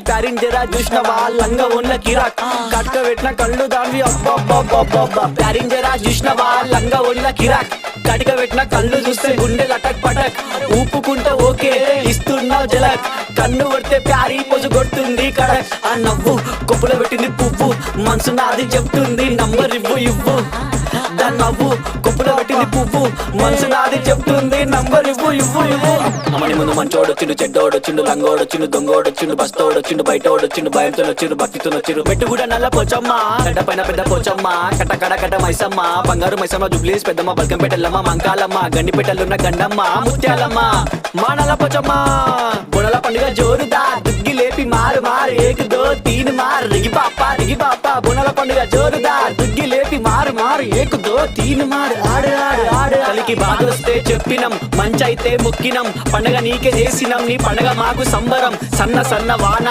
pairing జరా చూసినవా లంగా ఉన్న కిరాక్ కట్క పెట్టిన కళ్ళు దాన్ని అబ్బా ప్యారింగ్ జరా చూసినవా లంగా ఉన్న కిరాక్ కటిక పెట్టిన కళ్ళు చూస్తే గుండె లటక్ పటక్ ఊపుకుంటే ఓకే ఇస్తున్నావు జలక్ కన్ను కొడితే ప్యారీ పొజు కొడుతుంది కడక్ ఆ నవ్వు కొప్పులో పెట్టింది పువ్వు మనసు నాది చెప్తుంది నంబర్ ఇవ్వు దాని నవ్వు కొప్పులో పెట్టింది పువ్వు మనసు నాది చెప్తుంది నంబర్ ఇవ్వు అమ్మని ముందు మంచోడొచ్చిండు చెడ్డోడొచ్చిండు లంగోడొచ్చిండు దొంగోడొచ్చిండు బస్తోడొచ్చిండు బయటోడొచ్చిండు భయంతో వచ్చిండు భక్తితో వచ్చిండు మెట్టు కూడా నల్ల పోచమ్మ గడ్డ పైన పెద్ద పోచమ్మ కట్ట మైసమ్మ బంగారు మైసమ్మ జుబ్లీస్ పెద్దమ్మ బల్కంపేటల్లమ్మ మంకాలమ్మ గండిపేటలున్న గండమ్మ ముత్యాలమ్మ మా నల్ల పోచమ్మ బుడల పండుగ జోరుదా దుగ్గి లేపి మారు ఏక్ దో తీన్ మార్ రిగి పాప బుడల పండుగ జోరుదా దుగ్గి లేపి మారు ఏక్ దో తీన్ మార్ ఆడు కలికి బాధొస్తే చెప్పినం మంచైతే మొక్కినం పండగ నీకే చేసినం నీ పండగ మాకు సంబరం సన్న వాన